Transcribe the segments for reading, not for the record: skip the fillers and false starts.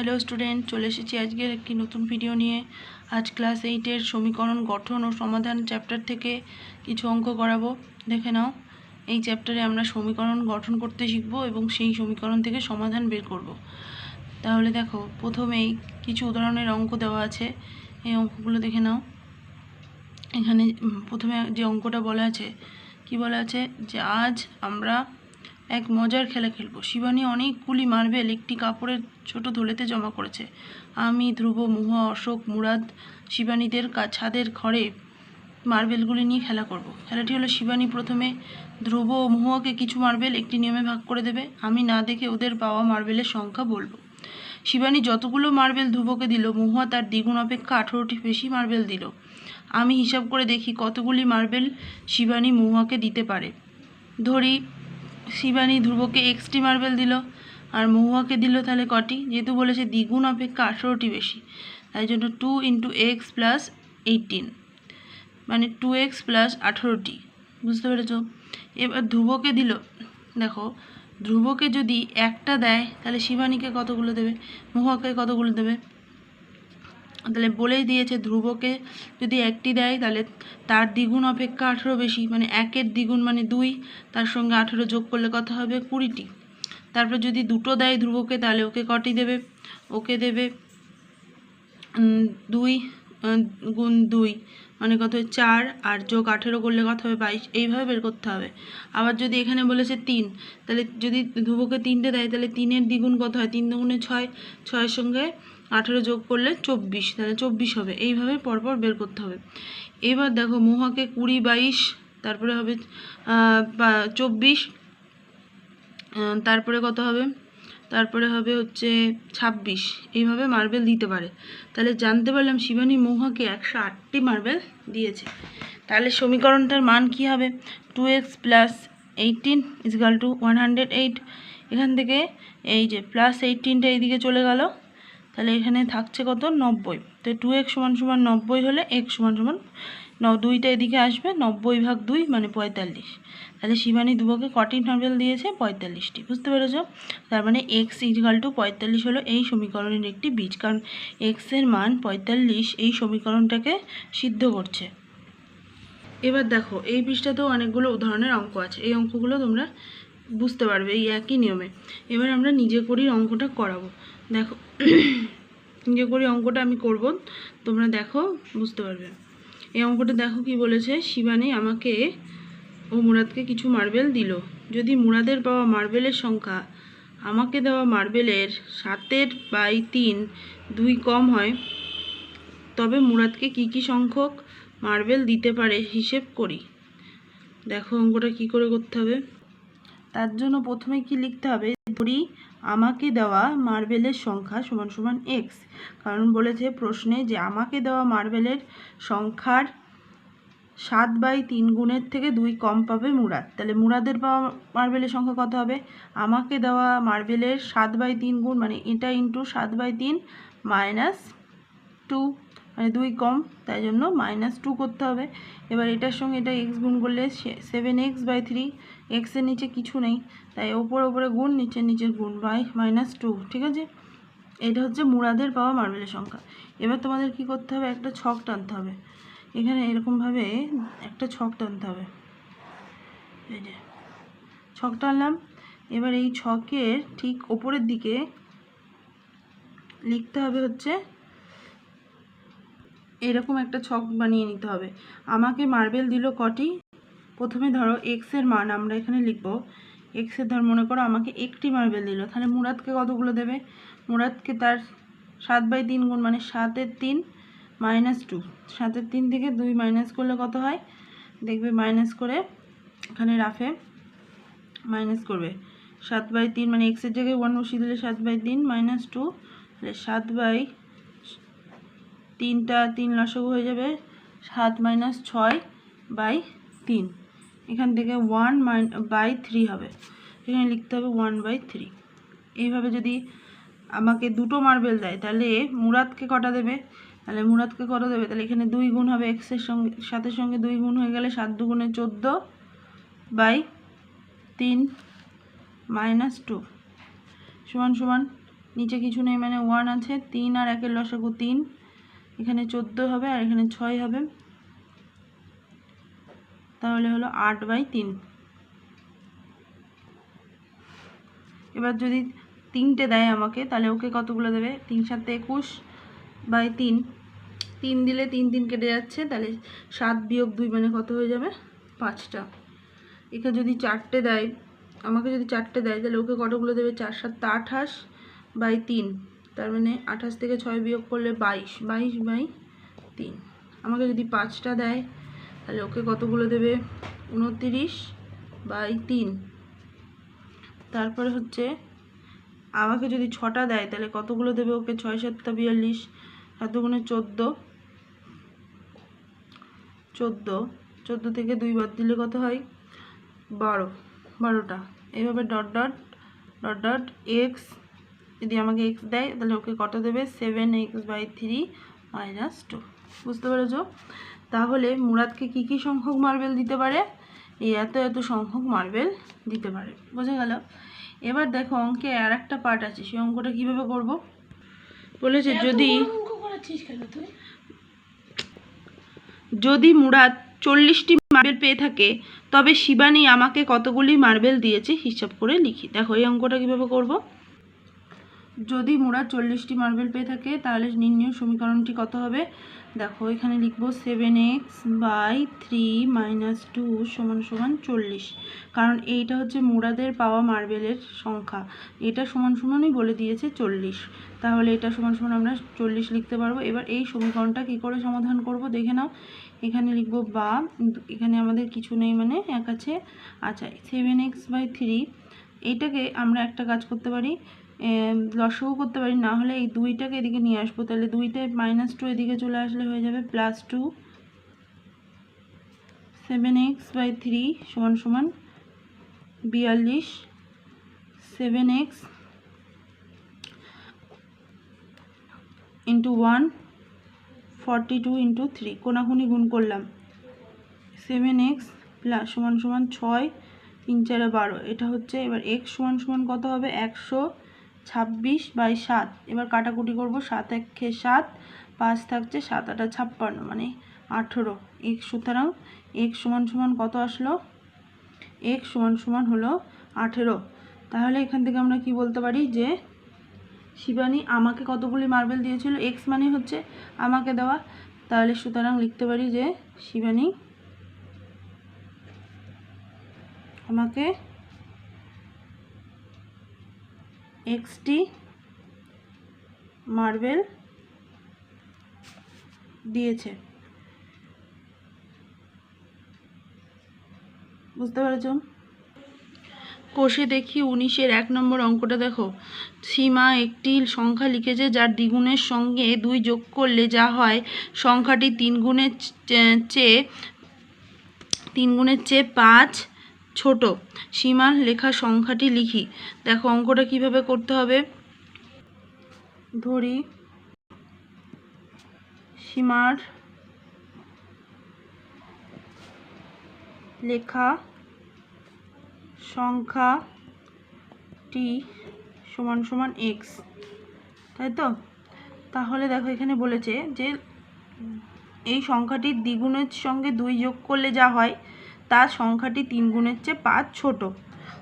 Hello student, চলে এসেছি আজকের একটি নতুন ভিডিও নিয়ে। আজ ক্লাস 8-এর সমীকরণ গঠন ও সমাধান চ্যাপ্টার থেকে কিছু অঙ্ক করাবো। দেখে নাও, এই চ্যাপ্টারে আমরা সমীকরণ গঠন করতে শিখব এবং সেই সমীকরণ থেকে সমাধান বের করব। তাহলে দেখো, প্রথমেই কিছু উদাহরণের অঙ্ক দেওয়া আছে, এই অঙ্কগুলো দেখে নাও। এখানে প্রথমে যে অঙ্কটা বলা আছে, কি বলা আছে যে আজ আমরা এক মজার খেলা খেলবো। শিবানী অনেকগুলি মার্বেল একটি কাপড়ের ছোট থলেতে জমা করেছে। আমি, ধ্রুব, মহুয়া, অশোক, মুরাদ শিবানীদের ছাদের ঘরে মার্বেলগুলি নিয়ে খেলা করব। খেলাটি হলো, শিবানী প্রথমে ধ্রুব ও মহুয়াকে কিছু মার্বেল একটি নিয়মে ভাগ করে দেবে। আমি না দেখে ওদের পাওয়া মার্বেলের সংখ্যা বলবো। শিবানী যতগুলো মার্বেল ধ্রুবকে দিল, মহুয়া তার দ্বিগুণ অপেক্ষা 18টি বেশি মার্বেল দিল। আমি হিসাব করে দেখি কতগুলি মার্বেল শিবানী মহুয়াকে দিতে পারে। ধরি শিবানী ধ্রুবকে 6টি মার্বেল দিল আর মহুয়াকে দিল তাহলে কটি, যেহেতু বলেছে দ্বিগুণ অপেক্ষা 18টি বেশি, তাই জন্য 2 × x + 18, মানে 2x + 18টি। বুঝতে পেরেছ? এবার ধ্রুবকে দিল, দেখো ধ্রুবকে যদি একটা দেয় তাহলে শিবানীকে কতগুলো দেবে, মহুয়াকে কতগুলো দেবে। তাহলে বলেই দিয়েছে ধ্রুবকে যদি একটি দেয় তাহলে তার দ্বিগুণ অপেক্ষা 18 বেশি, মানে 1-এর দ্বিগুণ মানে 2, তার সঙ্গে 18 যোগ করলে কত হবে, 20টি। তারপর যদি দুটো দেয় ধ্রুবকে তাহলে ওকে কটি দেবে, ওকে দেবে 2 × 2 মানে কত হয় 4, আর যোগ 18 করলে কত হবে 22। এইভাবে বের করতে হবে। আবার যদি এখানে বলেছে 3, তাহলে যদি ধ্রুবকে 3টে দেয় তাহলে 3-এর দ্বিগুণ কত হয়, 3 দুগুণে 6, 6-এর সঙ্গে 18 যোগ করলে 24, তাহলে 24 হবে। এইভাবে পরপর বের করতে হবে। এবার দেখো মহুয়াকে 20, 22, তারপরে হবে 24, তারপরে কত হবে, তারপরে হবে হচ্ছে 26। এইভাবে মার্বেল দিতে পারে। তাহলে জানতে পারলাম শিবানী মহুয়াকে 108টি মার্বেল দিয়েছে। তাহলে সমীকরণটার মান কি হবে, 2x + 18 = 108। এখান থেকে এই যে +18টা এইদিকে চলে গেল, তাহলে এখানে থাকছে কত, 90। তো 2x = 90 হলে x = 2টা এদিকে আসবে, 90/2 মানে 45। তাহলে শিবানী ধ্রুবকে কটি মার্বেল দিয়েছে, 45টি। বুঝতে পেরেছ? তার মানে x = 45 হলো এই সমীকরণের একটি বীজ, কারণ x এর মান 45 এই সমীকরণটাকে সিদ্ধ করছে। এবার দেখো, এই পৃষ্ঠাতেও অনেকগুলো উদাহরণের অঙ্ক আছে, এই অঙ্কগুলো তোমরা বুঝতে পারবে এই একই নিয়মে। এবার আমরা নিজে করি অঙ্কটা করাবো। দেখো, নিজে করি অঙ্কটা আমি করব, তোমরা দেখো বুঝতে পারবে। এই অঙ্কটা দেখো কি বলেছে, শিবানী আমাকে ও মুরাদকে কিছু মার্বেল দিল। যদি মুরাদের পাওয়া মার্বেলের সংখ্যা আমাকে দেওয়া মার্বেলের 7/3 2 কম হয়, তবে মুরাদকে কি সংখ্যক মার্বেল দিতে পারে হিসেব করি। দেখো অঙ্কটা কি করে করতে হবে। তার জন্য প্রথমে কি লিখতে হবে, ধরি আমাকে দেওয়া মার্বেলের সংখ্যা = x, কারণ বলেছে প্রশ্নে যে আমাকে দেওয়া মার্বেলের সংখ্যার 7/3 গুণের থেকে 2 কম পাবে মুরাদ। তাহলে মুরাদের পাওয়া মার্বেলের সংখ্যা কত হবে, আমাকে দেওয়া মার্বেলের 7/3 গুণ মানে এটা × 7/3 - 2, মানে 2 কম, তাই জন্য -2 করতে হবে। এবার এটার সঙ্গে এটা x গুণ করলে 7x/3, x এর নিচে কিছু নেই, তাই ওপরে গুণ, নিচের গুণ -2। ঠিক আছে, এটা হচ্ছে মুরাদের পাওয়া মার্বেলের সংখ্যা। এবার তোমাদের কি করতে হবে, একটা ছক টানতে হবে। এখানে এরকমভাবে একটা ছক টানতে হবে, এই যে ছক টানলাম। এবার এই ছকের ঠিক ওপরের দিকে লিখতে হবে হচ্ছে এরকম একটা ছক বানিয়ে নিতে হবে। আমাকে মার্বেল দিল কটি, প্রথমে ধরো x এর মান আমরা এখানে লিখব। x এর ধর মনে করো আমাকে একটি মার্বেল দিল, তাহলে মুরাদকে কতগুলো দেবে, মুরাদকে তার 7/3 গুণ মানে 7/3 - 2, 7/3 থেকে 2 মাইনাস করলে কত হয়, দেখবে মাইনাস করে এখানে রাফে মাইনাস করবে। 7/3 মানে x এর জায়গায় 1 বসিয়ে দিলে 7/3 - 2, তাহলে 7/3টা 3 লসাগু হয়ে যাবে, 7 - 6/3। এখান থেকে 1/3 হবে, এখানে লিখতে হবে 1/3। এইভাবে যদি আমাকে দুটো মার্বেল দেয় তাহলে মুরাদকে কটা দেবে, তাহলে মুরাদকে কত দেবে, তাহলে এখানে 2 গুণ হবে, x এর সঙ্গে 7-এর সঙ্গে 2 গুণ হয়ে গেলে 7 × 2 = 14/3 - 2 = নিচে কিছু নেই মানে 1 আছে, 3 আর 1-এর লসাগু 3, এখানে 14 হবে আর এখানে 6 হবে, তাহলে হলো 8/3। এবার যদি 3টে দেয় আমাকে, তাহলে ওকে কতগুলো দেবে? 3 × 7 = 21/3, 3 দিলে 3 3 কেটে যাচ্ছে, তাহলে 7 - 2 মানে কত হয়ে যাবে? 5টা। এখানে যদি 4টে দেয় আমাকে, যদি 4টে দেয় তাহলে ওকে কতগুলো দেবে? 4 × 7 = 28/3, তার মানে 28 থেকে 6 বিয়োগ করলে 22, 22/3। আমাকে যদি 5টা দেয় তাহলে ওকে কতগুলো দেবে? 29/3। তারপরে হচ্ছে আমাকে যদি 6টা দেয় তাহলে কতগুলো দেবে ওকে? 6 × 7 = 42, 7 × 14, 14 থেকে 2 বাদ দিলে কত হয়? 12টা। এইভাবে dot dot dot dot x, যদি আমাকে এক্স দেয় তাহলে ওকে কত দেবে? 7x/3 - 2। বুঝতে পেরেছ? তাহলে মুরাদকে কি কি সংখ্যক মার্বেল দিতে পারে? এই এত এত সংখ্যক মার্বেল দিতে পারে। বোঝা গেল? এবার দেখো অঙ্কে আর একটা পার্ট আছে, সেই অঙ্কটা কিভাবে করব বলেছে। যদি মুরাদ 40টি মার্বেল পেয়ে থাকে তবে শিবানী আমাকে কতগুলি মার্বেল দিয়েছে হিসাব করে লিখি। দেখো এই অঙ্কটা কিভাবে করব। যদি মুরাদ 40টি মার্বেল পেয়ে থাকে তাহলে নির্ণয় সমীকরণটি কত হবে? দেখো এখানে লিখব 7x/3 - 2 = 40, কারণ এইটা হচ্ছে মুরাদের পাওয়া মার্বেলের সংখ্যা, এটা সমান সমানই বলে দিয়েছে 40, তাহলে এটা সমান সমান আমরা 40 লিখতে পারবো। এবার এই সমীকরণটা কি করে সমাধান করব দেখে নাও। এখানে লিখব বা, এখানে আমাদের কিছু নেই মানে 1 আছে। আচ্ছা, 7x/3 এইটাকে আমরা একটা কাজ করতে পারি, লসাগু করতে পারি, না হলে এই 2টাকে এদিকে নিয়ে আসবো, তাহলে 2তে -2 এদিকে চলে আসলে হয়ে যাবে +2। 7x/3 = 42, 7x × 1 42 × 3, কোনাকুনি গুণ করলাম, 7x = 6, 3 × 4 = 12, এটা হচ্ছে। এবার x = কত হবে? 126/7। এবার কাটাকুটি করব, 7 × 1 = 7, 5 থাকছে, 7 × 8 = 56 মানে 18 x। সুতরাং x = কত আসলো? x = হলো 18। তাহলে এখান থেকে আমরা কি বলতে পারি যে শিবানী আমাকে কতগুলি মার্বেল দিয়েছিল? x মানে হচ্ছে আমাকে দেওয়া, তাহলে সুতরাং লিখতে পারি যে শিবানী আমাকে xটি মার্বেল দিয়েছে। বুঝতে পেরেছ? কোষে দেখি 19-এর 1 নম্বর অঙ্কটা দেখো। সীমা একটি সংখ্যা লিখেছে যার দ্বিগুণের সঙ্গে 2 যোগ করলে যা হয় সংখ্যাটি 3 গুণের চেয়ে 5 ছোট। সীমার লেখা সংখ্যাটি লিখি। দেখো অঙ্কটা কিভাবে করতে হবে। ধরি সীমার লেখা সংখ্যাটি = x, তাই তো? তাহলে দেখো এখানে বলেছে যে এই সংখ্যাটির দ্বিগুণের সঙ্গে 2 যোগ করলে যা হয় তার সংখ্যাটি 3 গুণের চেয়ে 5 ছোট।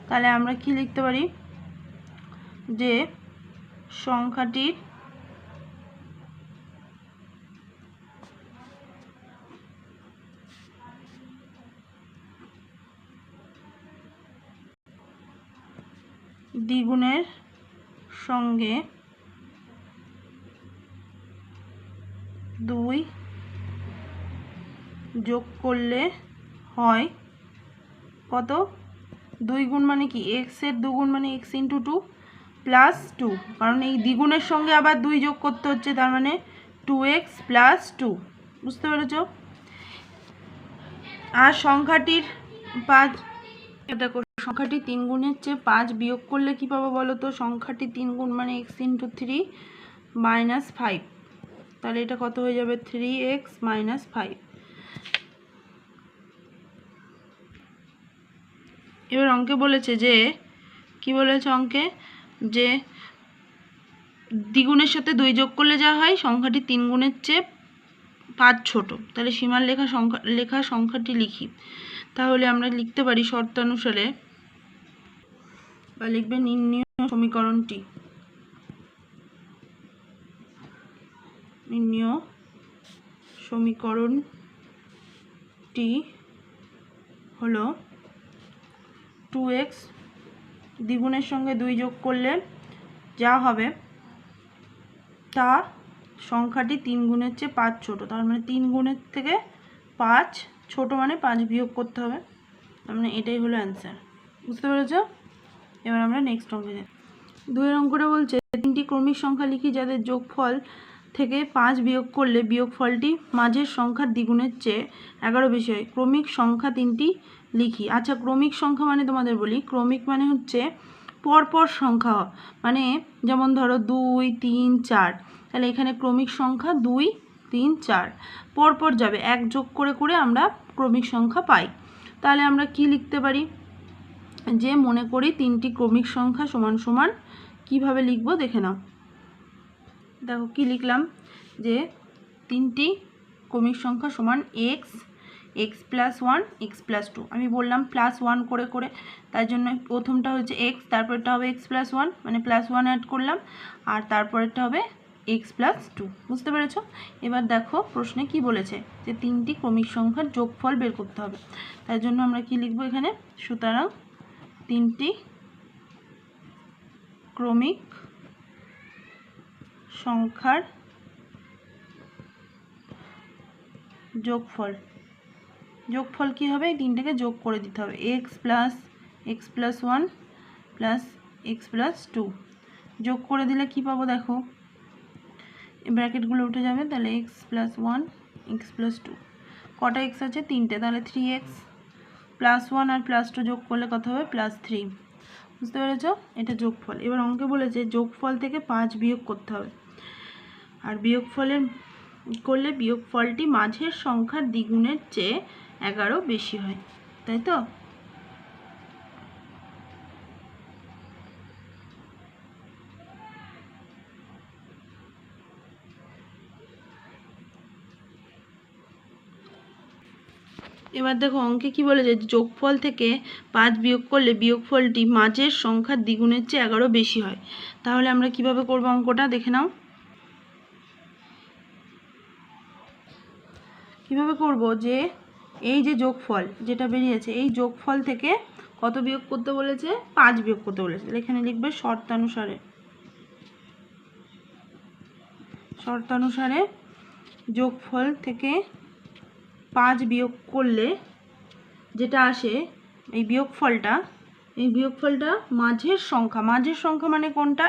তাহলে আমরা কি লিখতে পারি? যে সংখ্যাটির দ্বিগুণের সঙ্গে 2 যোগ করলে হয় কত? 2 গুণ মানে কি? x এর 2 গুণ মানে x × 2 + 2, কারণ এই দ্বিগুণের সঙ্গে আবার 2 যোগ করতে হচ্ছে, তার মানে 2x + 2। বুঝতে পেরেছ? আর সংখ্যাটির 5, দেখো সংখ্যাটি 3 গুণের চেয়ে 5 বিয়োগ করলে কি পাবো বলো তো? সংখ্যাটি 3 গুণ মানে x × 3 - 5, তাহলে এটা কত হয়ে যাবে? 3x - 5। এবার অঙ্কে বলেছে যে কি বলেছে অঙ্কে? যে দ্বিগুণের সাথে 2 যোগ করলে যা হয় সংখ্যাটি 3 গুণের চেয়ে 5 ছোট। তাহলে সীমার লেখা সংখ্যাটি লিখি। তাহলে আমরা লিখতে পারি শর্তানুসারে, বা লিখবে নির্ণয় সমীকরণটি। নির্ণয় সমীকরণটি হলো 2x দ্বিগুণের সঙ্গে 2 যোগ করলে যা হবে তা সংখ্যাটি 3 গুণের চেয়ে 5 ছোট। তার মানে 3 গুণের থেকে 5 ছোট, মানে 5 বিয়োগ করতে হবে। তার মানে এটাই হলো অ্যান্সার। বুঝতে পেরেছ? এবার আমরা নেক্সট অঙ্কে যাই। 2 অঙ্কটা বলছে 3টি ক্রমিক সংখ্যা লিখি যাদের যোগফল থেকে 5 বিয়োগ করলে বিয়োগফলটি মাঝের সংখ্যার দ্বিগুণের চেয়ে 11 বেশি হয়। ক্রমিক সংখ্যা 3টি লিখি। আচ্ছা, ক্রমিক সংখ্যা মানে তোমাদের বলি, ক্রমিক মানে হচ্ছে পরপর সংখ্যা, মানে যেমন ধরো 2, 3, 4। তাহলে এখানে ক্রমিক সংখ্যা 2, 3, 4 পরপর যাবে, এক যোগ করে করে আমরা ক্রমিক সংখ্যা পাই। তাহলে আমরা কি লিখতে পারি, যে মনে করি 3টি ক্রমিক সংখ্যা সমান সমান, কিভাবে লিখবো দেখে নাও। দেখো কি লিখলাম, যে 3টি ক্রমিক সংখ্যা সমান x, x plus 1, x plus 2। আমি বললাম প্লাস 1 করে করে, তার জন্য প্রথমটা হচ্ছে এক্স, তারপরটা হবে এক্স প্লাস 1, মানে প্লাস 1 অ্যাড করলাম, আর তারপরেরটা হবে এক্স প্লাস 2। বুঝতে পেরেছ? এবার দেখো প্রশ্নে কি বলেছে, যে 3টি ক্রমিক সংখ্যার যোগফল বের করতে হবে। তার জন্য আমরা কি লিখবো এখানে, সুতরাং 3টি ক্রমিক সংখ্যার যোগফল। যোগফল কি হবে, এই 3টাকে যোগ করে দিতে হবে, x plus 1 plus x plus 2। যোগ করে দিলে কি পাবো দেখো, ব্র্যাকেটগুলো উঠে যাবে। তাহলে এক্স প্লাস 1, এক্স প্লাস 2। কটা এক্স আছে, 3টে, তাহলে 3x প্লাস 1 আর প্লাস 2 যোগ করলে কত হবে, প্লাস 3। বুঝতে পেরেছ? এটা যোগফল। এবার অঙ্কে বলেছে যোগফল থেকে 5 বিয়োগ করতে হবে, আর বিয়োগফলের করলে বিয়োগফলটি মাঝের সংখ্যার দ্বিগুণের চেয়ে 11 বেশি হয়, তাই তো? এবার দেখো অঙ্কে কি বলেছে, যোগফল থেকে 5 বিয়োগ করলে বিয়োগফলটি মাঝের সংখ্যার দ্বিগুণের চেয়ে 11 বেশি হয়। তাহলে আমরা কিভাবে করব অঙ্কটা দেখে নাও। কিভাবে করব, যে এই যে যোগফল যেটা বেরিয়েছে, এই যোগফল থেকে কত বিয়োগ করতে বলেছে, 5 বিয়োগ করতে বলেছে। তাহলে এখানে লিখবে শর্তানুসারে যোগফল থেকে 5 বিয়োগ করলে যেটা আসে, এই বিয়োগফলটা মাঝের সংখ্যা মানে কোনটা,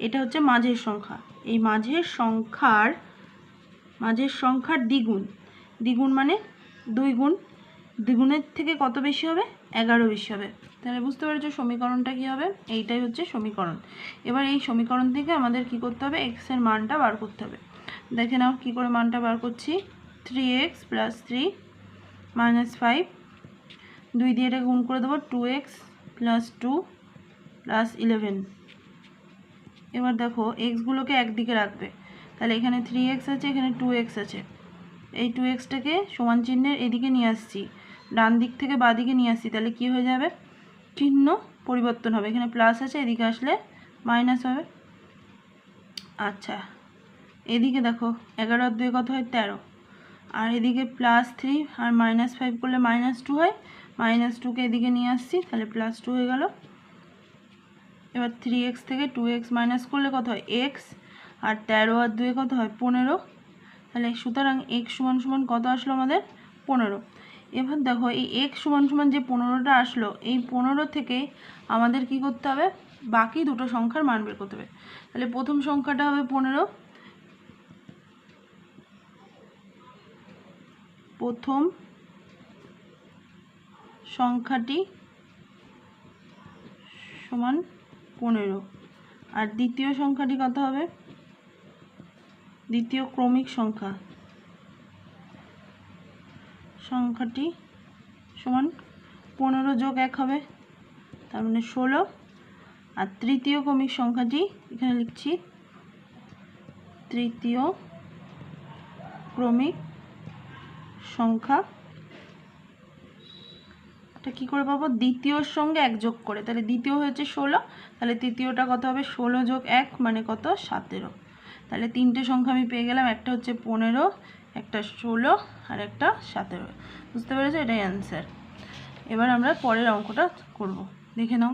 এটা হচ্ছে মাঝের সংখ্যা। এই মাঝের সংখ্যার দ্বিগুণ মানে 2 গুণ, দ্বিগুণের থেকে কত বেশি হবে, 11 বেশি হবে। তাহলে বুঝতে পেরেছো সমীকরণটা কি হবে, এইটাই হচ্ছে সমীকরণ। এবার এই সমীকরণ থেকে আমাদের কি করতে হবে, এক্স এর মানটা বার করতে হবে। দেখে নাও কি করে মানটা বার করছি। 3x প্লাস 3 মাইনাস 5, 2 দিয়ে এটা গুণ করে দেবো, 2x প্লাস 2 প্লাস 11। এবার দেখো এক্সগুলোকে একদিকে রাখবে, তাহলে এখানে 3x আছে, এখানে 2x আছে। এই 2xটাকে সমান চিহ্নের এদিকে নিয়ে আসছি, ডান দিক থেকে বাঁ দিকে নিয়ে আসছি, তাহলে কি হয়ে যাবে, চিহ্ন পরিবর্তন হবে। এখানে প্লাস আছে, এদিকে আসলে মাইনাস হবে। আচ্ছা, এদিকে দেখো 11 আর 2 কত হয়, 13। আর এদিকে প্লাস 3 আর মাইনাস 5 করলে মাইনাস 2 হয়, মাইনাস 2কে এদিকে নিয়ে আসছি, তাহলে প্লাস 2 হয়ে গেল। এবার 3x থেকে 2x মাইনাস করলে কত হয়, x, আর 13 আর 2 কত হয়, 15। তাহলে সুতরাং x সমান সমান কত আসলো আমাদের, 15। এবার দেখো এই x সমান সমান যে 15টা আসলো, এই 15 থেকে আমাদের কি করতে হবে, বাকি দুটো সংখ্যার মান বের করতে হবে। তাহলে প্রথম সংখ্যাটা হবে 15, প্রথম সংখ্যাটি সমান 15, আর দ্বিতীয় সংখ্যাটি কত হবে, দ্বিতীয় ক্রমিক সংখ্যাটি সমান 15 যোগ 1 হবে, তার মানে 16, আর তৃতীয় ক্রমিক সংখ্যাটি এখানে লিখছি, তৃতীয় ক্রমিক সংখ্যা এটা কী করে পাবো? দ্বিতীয়র সঙ্গে 1 যোগ করে। তাহলে দ্বিতীয় হয়েছে 16, তাহলে তৃতীয়টা কত হবে? 16 যোগ 1 মানে কত? 17। তাহলে তিনটে সংখ্যা আমি পেয়ে গেলাম, একটা হচ্ছে 15, একটা 16 আর একটা 17। বুঝতে পেরেছো? এটাই অ্যান্সার। এবার আমরা পরের অঙ্কটা করব, দেখে নাও।